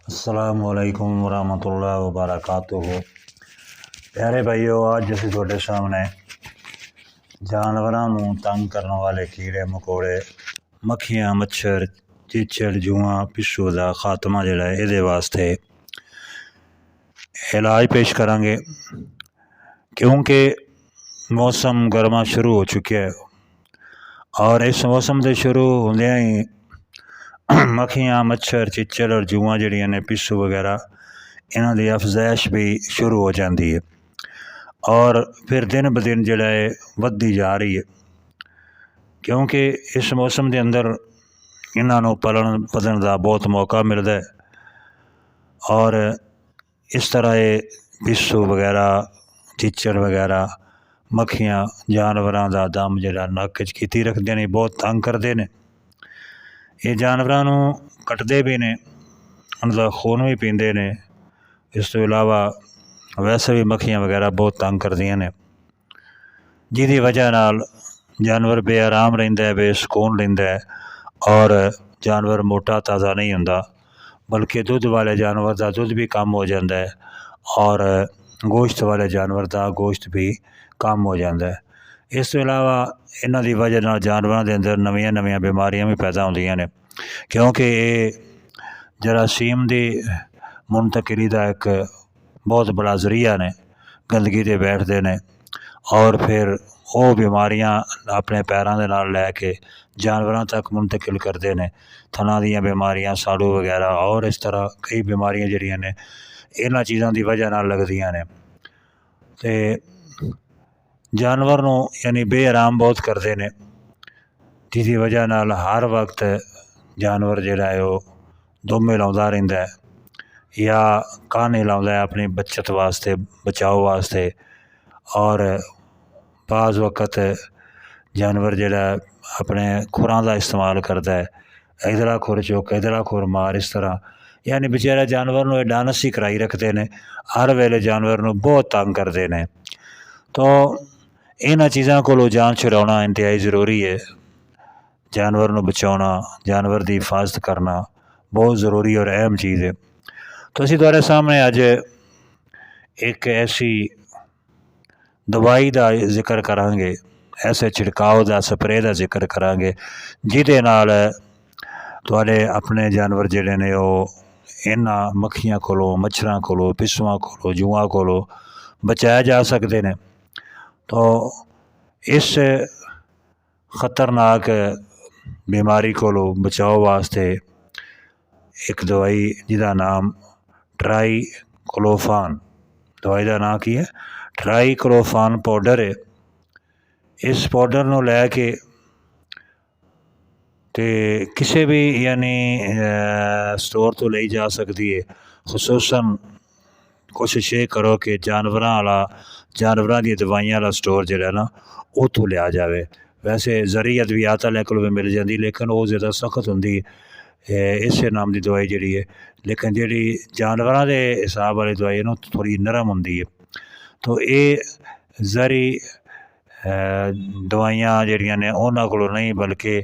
अस्सलामुअलैकुम वरहमतुल्लाहि वबरकातुहू। प्यारे भाईओ, अज असीं तुहाडे सामने जानवरां नूं तंग करने वाले कीड़े मकोड़े, मक्खियां, मच्छर, चिचड़, जुआं, पिस्सू का खात्मा जिहड़ा है इहदे वास्ते इलाज पेश करांगे। क्योंकि मौसम गर्मा शुरू हो चुका है और इस मौसम के शुरू होंदियां ही मक्खियां, मच्छर, चिचड़ और जुआं जिहड़ियां ने, पिस्सू वगैरह, इन्हां दी अफजैश भी शुरू हो जाती है और फिर दिन ब दिन जिहड़ा है वधदी जा रही है। क्योंकि इस मौसम के अंदर इन्हां नूं पलन बधन का बहुत मौका मिलता है और इस तरह ये पिस्सू वगैरह, चिचड़ वगैरह, मक्खियां जानवरां दा दम जिहड़ा नक्क च खिच्ची रखदे ने, बहुत तंग करदे ने। ये जानवरां नूं कटदे भी ने, उनका खून भी पींदे ने। इस तो इलावा वैसे भी मक्खियां वगैरह बहुत तंग करदियां ने, जिहदी वजह नाल जानवर बेआराम रहिंदा है, बेसकून रहिंदा है और जानवर मोटा ताज़ा नहीं हुंदा, बल्कि दुध वाले जानवर का दुध भी कम हो जाता है और गोश्त वाले जानवर का गोश्त भी कम हो जाता है। इस तो इलावा इन्हां दी वजह नाल जानवरां दे अंदर नवीं नवीं बीमारियां भी पैदा होंदियां ने, क्योंकि ये जरासीम की मुंतकिली का एक बहुत बड़ा जरिया ने। गंदगी ते बैठते हैं और फिर वो बीमारियां अपने पैरों के नाल लैके जानवरों तक मुंतकिल करते हैं। थना दियाँ बीमारियां, साड़ू वगैरह और इस तरह कई बीमारियां जिहड़ियां ने इन्हां चीज़ों की वजह नाल लगदियां ने ते जानवर नूं यानी बेआराम बहुत करते हैं, जिसकी वजह नाल हर वक्त जानवर जिहड़ा है वो दुम लाउंदा रहिंदा है या काने लाउंदा है अपनी बचत वास्ते, बचाव वास्ते। और बाज़ वक़्त जानवर जिहड़ा अपने खुरां का इस्तेमाल करता है, इधरा खुर चुक इधरा खुर मार, इस तरह यानी बेचारे जानवर नूं डानस ही कराई रखते हैं। हर वेले जानवर नूं बहुत तंग करते हैं। तो इन्हां चीज़ों को जान छुड़ाना इंतहाई ज़रूरी है। जानवर नूं बचाना, जानवर की हिफाजत करना बहुत ज़रूरी और अहम चीज़ है। तो असीं तुहाडे सामने अज एक ऐसी दवाई का जिक्र करांगे, ऐसे छिड़काव का, स्प्रे का जिक्र करांगे जिहदे नाल तुहाडे अपने जानवर जिहड़े ने वो इन्हां मक्खियां कोलों, मच्छरां कोलों, पिस्सुआं कोलों, जुआं कोलों बचाए जा सकते हैं। तो इस खतरनाक बीमारी कोलों बचाव वास्ते एक दवाई जिहदा नाम ट्राइक्लोफान, दवाई का नाम की है, ट्राइक्लोफान पाउडर है। इस पाउडर नूं लैके ते किसी भी यानी स्टोर तो ली जा सकती है। खसूसन कोशिश ये करो कि जानवरां दी दवाइयां वाला स्टोर जिहड़ा ना उत्थों लिया जाए। वैसे जरी अद्वियात वाले कोल भी मिल जाती, लेकिन वो ज़्यादा सख्त होंदी इस नाम की दवाई जिहड़ी है, लेकिन जिहड़ी जानवरां दे हिसाब वाली दवाई है ना थोड़ी नरम होंदी है। तो ये जरी दवाइयां जिहड़ियां ने उन्हां कोलों नहीं, बल्कि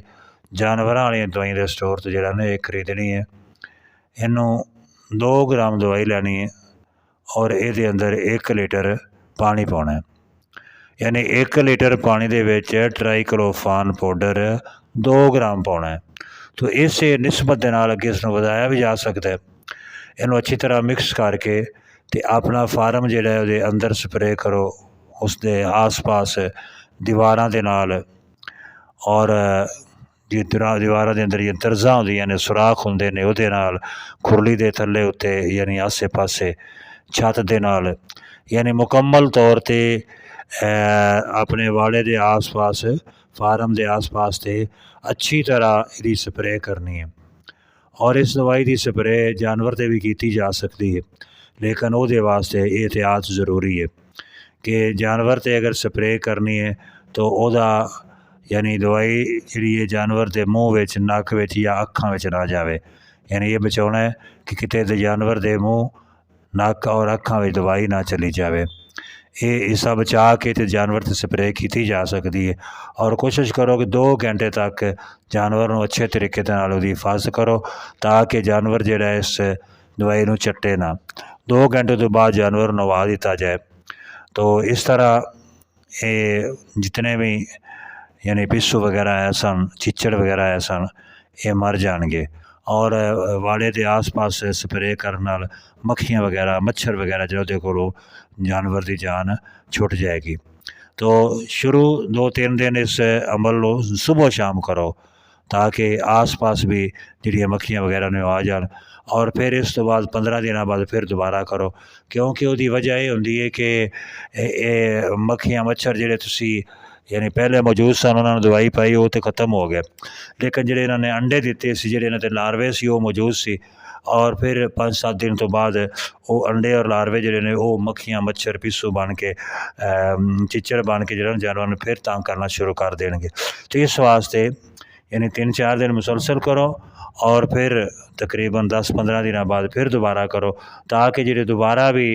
जानवरां वाली दवाइयां के स्टोर तो जिहड़ा ना ये खरीदनी है। इनू 2 ग्राम दवाई लैनी है और ये अंदर 1 लीटर पानी पाना है, यानी 1 लीटर पानी दे विच ट्राइक्लोफान पाउडर 2 ग्राम पाना है। तो इस निस्बत के नाल अगे इसनूं वधाया भी जा सकता है। इनू अच्छी तरह मिक्स करके ते अपना फार्म जिहड़ा है उहदे अंदर स्प्रे करो, उसके आस पास दीवारां दे नाल, और दीवारां दे अंदर दरजां होंदियां ने, सुराख होंदे ने, उहदे नाल खुरली दे थल्ले उत्ते यानी आसे पासे छत दे नाल, यानी मुकम्मल तौर पर अपने वाड़े के आस पास, फार्म के आस पास से अच्छी तरह इसकी स्प्रे करनी है। और इस दवाई की स्प्रे जानवर से भी की जा सकती है, लेकिन वो वास्ते एहतियात ज़रूरी है कि जानवर से अगर स्प्रे करनी है तो वह यानी दवाई जी जानवर के मूँह विच, नक विच या अखां विच ना जाए। यानी ये बचाना है कि किते जानवर के मूँह, नक और अखां विच दवाई ना चली जाए। ये इसका बचा के तो जानवर से स्प्रे की जा सकती है। और कोशिश करो कि 2 घंटे तक जानवर को अच्छे तरीके उसकी हिफाजत करो, ताकि जानवर जिहड़ा इस ਦਵਾਈ ਨੂੰ ਚੱਟੇ ਨਾ। 2 ਘੰਟੇ ਤੋਂ ਬਾਅਦ ਜਾਨਵਰ ਨੂੰ ਨਵਾ ਦਿੱਤਾ ਜਾਏ। तो इस तरह ये जितने भी यानी पिस्सू वगैरह है सन, चिच्चड़ वगैरह है सन, ये मर जाएंगे। और वाड़े के आस पास स्प्रे करने नाल मक्खियाँ वगैरह मच्छर वगैरह जिहदे कोलों जानवर की जान छुट जाएगी। तो शुरू 2-3 दिन इस अमल को सुबह शाम करो ताकि आस पास भी जिहड़ियां मक्खियाँ वगैरह ने आ जान। और फिर इस तो बाद 15 दिनों बाद फिर दोबारा करो, क्योंकि उसकी वजह ये होंदी है कि मक्खियाँ मच्छर जिहड़े तुसी यानी पहले मौजूद सन उन्होंने दवाई पाई वो तो खत्म हो गए, लेकिन जिहड़े इन्होंने अंडे दिते सी, जिहड़े इन्हां दे लार्वे सी वो मौजूद सी। और फिर 5-7 दिन तो बाद वो अंडे और लार्वे जिहड़े ने वो मक्खियाँ मच्छर पिस्सू बन के चिच्चड़ बन के जिहड़े जानवर ने फिर तंग करना शुरू कर देंगे। तो इस वास्ते यानी 3-4 दिन मुसलसल करो और फिर तकरीबन 10-15 दिनों बाद फिर दोबारा करो, ताकि जिहड़े दोबारा भी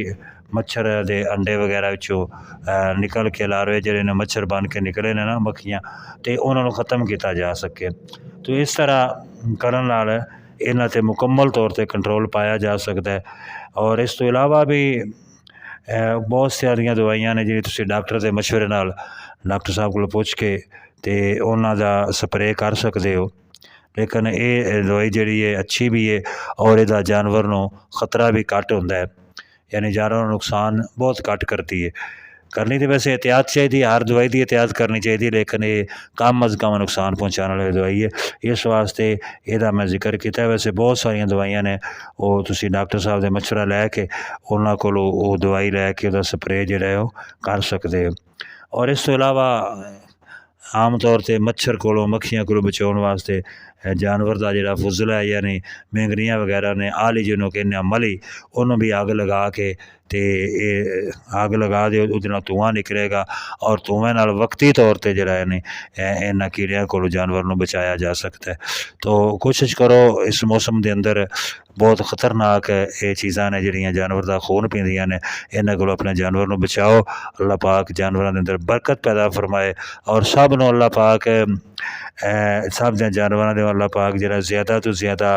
मच्छर दे अंडे वगैरह विचों निकल के लार्वे जिहड़े ने मच्छर बन के निकले ने ना मक्खियाँ, तो उन्होंने ख़त्म किया जा सके। तो इस तरह करन नाल इन्हां ते मुकम्मल तौर पर कंट्रोल पाया जा सकता है। और इस तो इलावा भी बहुत सारियां दवाइयां ने जिहड़ी तुसीं डॉक्टर के मशवरे नाल डॉक्टर साहब को पुछ के ते उन्हां दा स्प्रे कर सकते हो। लेकिन ये दवाई जिहड़ी है अच्छी भी है और इहदा जानवर नूं खतरा भी घट हुंदा है, यानी जानवर नूं नुकसान बहुत घट करती है। करनी तो वैसे एहतियात चाहिए, हर दवाई की एहतियात करनी चाहिए, लेकिन ये कम अज़ कम नुकसान पहुँचाने वाली दवाई है। इस वास्ते यदा मैं जिक्र किया। वैसे बहुत सारिया दवाइयां ने वो तुसी डॉक्टर साहब के मशवरा लैके उन्होंने को दवाई लैके उसका स्प्रे जो है वो कर सकते हो। और इस तो इलावा आम तौर पर मच्छर को मक्खियाँ को बचाने वास्ते जानवर का जोड़ा फुजला है यानी मैंगनियाँ वगैरह ने आली जिन्होंने कहने मली उन्होंने भी अग लगा के ते अग लगा दे उहदे नाल धुआं निकलेगा और धुएँ नाल वक्ती तौर पर जोड़ा यानी इन्हां कीड़ियां को जानवर नूं बचाया जा सकता है। तो कोशिश करो इस मौसम के अंदर बहुत खतरनाक ये चीज़ां ने जिहड़ियां जानवर का खून पींदियां ने, इन्हां कोलों अपने जानवर नूं बचाओ। अल्लाह पाक जानवरों के अंदर बरकत पैदा फरमाए और सब नूं अल्लाह पाक सब दे जानवरों के अल्लाह पाक जिहड़ा ज़्यादा तो ज़्यादा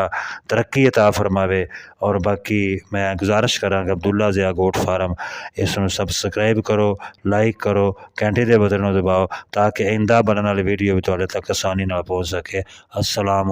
तरक्की अता फरमावे। और बाकी मैं गुजारिश करांगा अब्दुल्ला ज़िया गोट फार्म इसनूं सबसक्राइब करो, लाइक करो, घंटे के बटन नूं दबाओ ताकि आइंदा बनने वाली वीडियो भी तुहाडे तक आसानी नाल पहुँच सके। अस्सलाम।